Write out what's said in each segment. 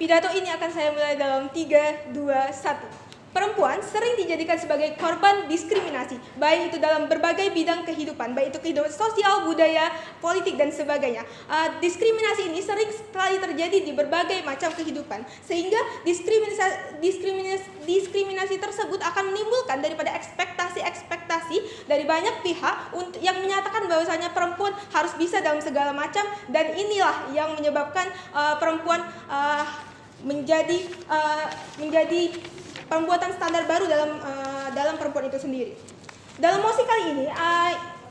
Pidato ini akan saya mulai dalam 3, 2, 1. Perempuan sering dijadikan sebagai korban diskriminasi, baik itu dalam berbagai bidang kehidupan, baik itu kehidupan sosial, budaya, politik, dan sebagainya. Diskriminasi ini sering sekali terjadi di berbagai macam kehidupan, sehingga diskriminasi tersebut akan menimbulkan daripada ekspektasi dari banyak pihak yang menyatakan bahwasanya perempuan harus bisa dalam segala macam, dan inilah yang menyebabkan perempuan menjadi pembuatan standar baru dalam perempuan itu sendiri. Dalam mosi kali ini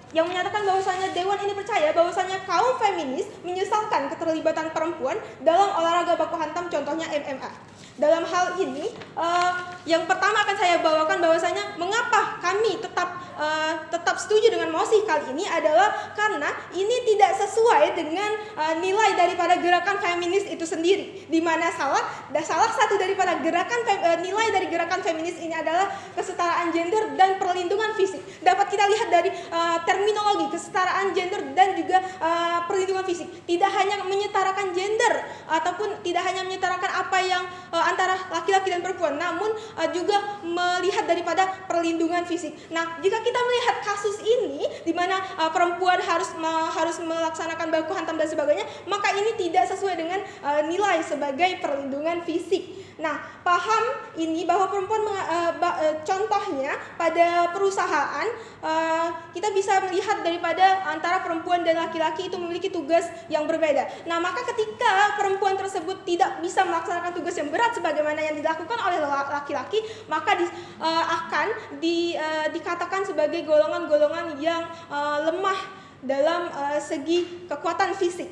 yang menyatakan bahwasanya Dewan ini percaya bahwasanya kaum feminis menyesalkan keterlibatan perempuan dalam olahraga baku hantam, contohnya MMA. Dalam hal ini yang pertama akan saya bawakan bahwasanya mengapa kami tetap setuju dengan mosi kali ini adalah karena ini tidak sesuai dengan nilai daripada gerakan feminis itu sendiri, di mana salah satu daripada nilai dari gerakan feminis ini adalah kesetaraan gender dan perlindungan fisik. Dapat kita lihat dari terminologi kesetaraan gender dan juga perlindungan fisik, tidak hanya menyetarakan gender ataupun tidak hanya menyetarakan apa yang antara laki-laki dan perempuan, namun juga melihat daripada perlindungan fisik. Nah, jika kita melihat kasus ini di mana perempuan harus melaksanakan baku hantam dan sebagainya, maka ini tidak sesuai dengan nilai sebagai perlindungan fisik. Nah, paham ini bahwa perempuan contohnya pada perusahaan kita bisa melihat daripada antara perempuan dan laki-laki itu memiliki tugas yang berbeda. Nah, maka ketika perempuan tersebut tidak bisa melaksanakan tugas yang berat sebagaimana yang dilakukan oleh laki-laki, maka akan dikatakan sebagai golongan-golongan yang lemah dalam segi kekuatan fisik.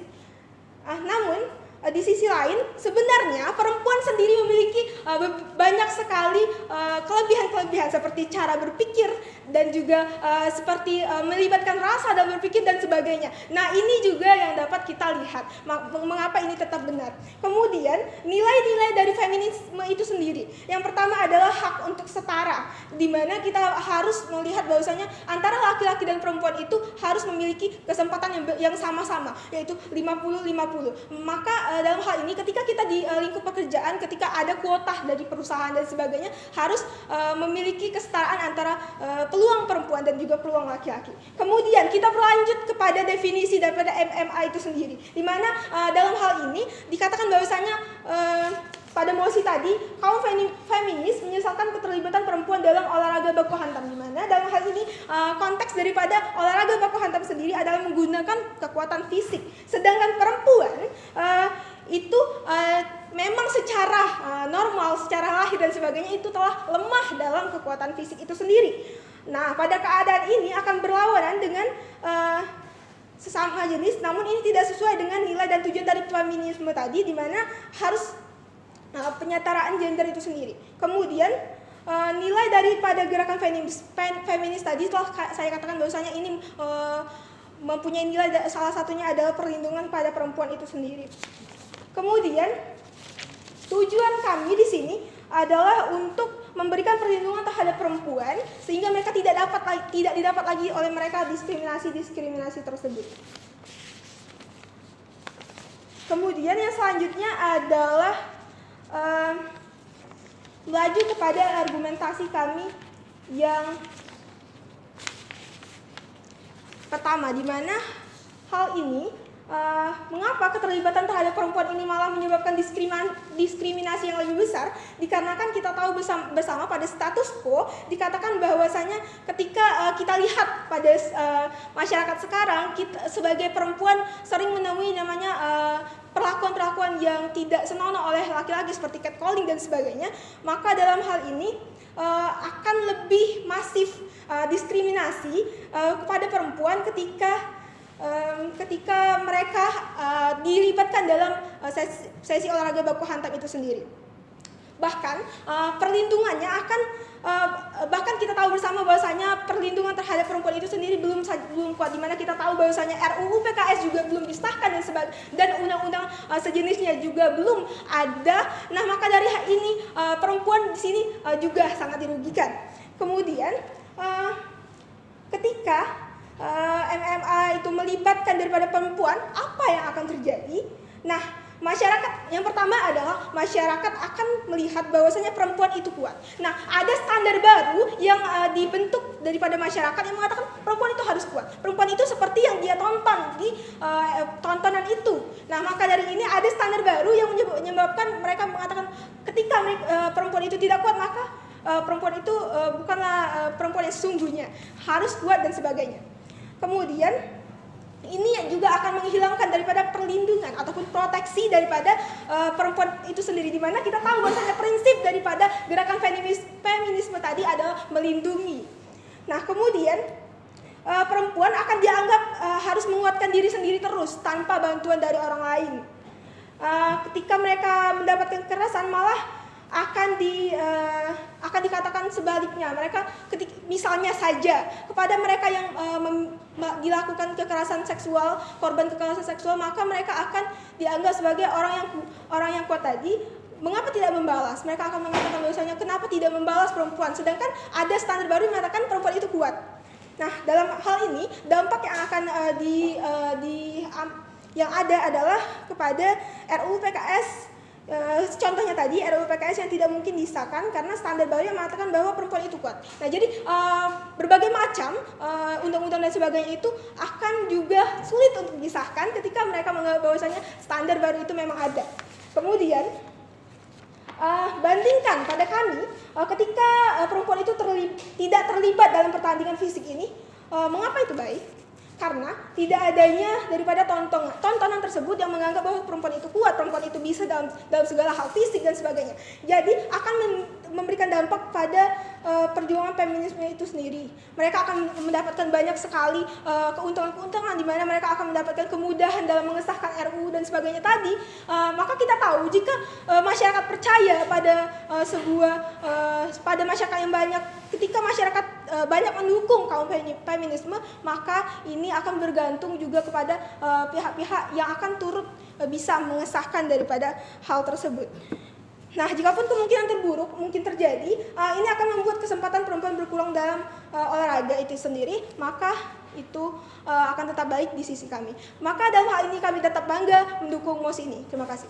Namun di sisi lain, sebenarnya perempuan sendiri memiliki banyak sekali kelebihan-kelebihan seperti cara berpikir dan juga seperti melibatkan rasa dalam berpikir dan sebagainya. Nah, ini juga yang dapat kita lihat mengapa ini tetap benar. Kemudian, nilai-nilai dari feminisme itu sendiri. Yang pertama adalah hak untuk setara, di mana kita harus melihat bahwasanya antara laki-laki dan perempuan itu harus memiliki kesempatan yang sama-sama, yaitu 50-50. Maka dalam hal ini ketika kita di lingkup pekerjaan, ketika ada kuota dari perusahaan dan sebagainya, harus memiliki kesetaraan antara peluang perempuan dan juga peluang laki-laki. Kemudian kita berlanjut kepada definisi daripada MMA itu sendiri, di mana dalam hal ini dikatakan bahwasanya pada mosi tadi kaum feminis menyesalkan keterlibatan perempuan dalam olahraga baku hantam, di mana dalam hal ini konteks daripada olahraga baku hantam sendiri adalah menggunakan kekuatan fisik, sedangkan perempuan itu memang secara normal, secara lahir dan sebagainya itu telah lemah dalam kekuatan fisik itu sendiri. Nah, pada keadaan ini akan berlawanan dengan sesama jenis, namun ini tidak sesuai dengan nilai dan tujuan dari feminisme tadi, di mana harus penyetaraan gender itu sendiri. Kemudian nilai daripada gerakan feminis tadi telah saya katakan bahwasanya ini mempunyai nilai, salah satunya adalah perlindungan pada perempuan itu sendiri. Kemudian tujuan kami di sini adalah untuk memberikan perlindungan terhadap perempuan sehingga mereka tidak didapat lagi oleh mereka diskriminasi tersebut. Kemudian yang selanjutnya adalah melaju kepada argumentasi kami yang pertama, di mana hal ini mengapa keterlibatan terhadap perempuan ini malah menyebabkan diskriminasi yang lebih besar, dikarenakan kita tahu bersama pada status quo dikatakan bahwasanya ketika kita lihat pada masyarakat sekarang, kita sebagai perempuan sering menemui namanya perlakuan-perlakuan yang tidak senonoh oleh laki-laki seperti catcalling dan sebagainya. Maka dalam hal ini akan lebih masif diskriminasi kepada perempuan ketika mereka dilibatkan dalam sesi olahraga baku hantam itu sendiri. Bahkan perlindungannya akan bahkan kita tahu bersama bahwasanya perlindungan terhadap perempuan itu sendiri belum kuat, di mana kita tahu bahwasanya RUU PKS juga belum disahkan dan undang-undang sejenisnya juga belum ada. Nah, maka dari hal ini perempuan di sini juga sangat dirugikan. Kemudian ketika MMA itu melibatkan daripada perempuan, apa yang akan terjadi? Nah, Masyarakat yang pertama adalah masyarakat akan melihat bahwasanya perempuan itu kuat. Nah, ada standar baru yang dibentuk daripada masyarakat yang mengatakan perempuan itu harus kuat. Perempuan itu seperti yang dia tonton di tontonan itu. Nah, maka dari ini ada standar baru yang menyebabkan mereka mengatakan ketika perempuan itu tidak kuat, maka perempuan itu bukanlah perempuan yang sesungguhnya, harus kuat dan sebagainya. Kemudian ini juga akan menghilangkan daripada perlindungan ataupun proteksi daripada perempuan itu sendiri, di mana kita tahu bahwasanya prinsip daripada gerakan feminisme tadi adalah melindungi. Nah, kemudian perempuan akan dianggap harus menguatkan diri sendiri terus tanpa bantuan dari orang lain. Ketika mereka mendapatkan kekerasan malah akan dikatakan sebaliknya. Mereka misalnya saja kepada mereka yang dilakukan kekerasan seksual, korban kekerasan seksual, maka mereka akan dianggap sebagai orang yang kuat tadi. Mengapa tidak membalas? Mereka akan mengatakan bahwasanya kenapa tidak membalas perempuan, sedangkan ada standar baru yang mengatakan perempuan itu kuat. Nah, dalam hal ini dampak yang akan yang ada adalah kepada RUU PKS. Contohnya tadi RUU PKS yang tidak mungkin disahkan karena standar baru yang mengatakan bahwa perempuan itu kuat. Nah, jadi berbagai macam undang-undang dan sebagainya itu akan juga sulit untuk disahkan ketika mereka menganggap bahwasanya standar baru itu memang ada. Kemudian bandingkan pada kami ketika perempuan itu tidak terlibat dalam pertandingan fisik ini, mengapa itu baik? Karena tidak adanya daripada tontonan tersebut yang menganggap bahwa perempuan itu kuat, perempuan itu bisa dalam segala hal fisik dan sebagainya. Jadi akan memberikan dampak pada perjuangan feminisme itu sendiri. Mereka akan mendapatkan banyak sekali keuntungan-keuntungan di mana mereka akan mendapatkan kemudahan dalam mengesahkan RUU dan sebagainya tadi. Maka kita tahu jika masyarakat percaya pada pada masyarakat yang banyak, ketika masyarakat banyak mendukung kaum feminisme, maka ini akan bergantung juga kepada pihak-pihak yang akan turut bisa mengesahkan daripada hal tersebut. Nah, jikapun kemungkinan terburuk mungkin terjadi, ini akan membuat kesempatan perempuan berkurang dalam olahraga itu sendiri, maka itu akan tetap baik di sisi kami. Maka dalam hal ini kami tetap bangga mendukung MOS ini. Terima kasih.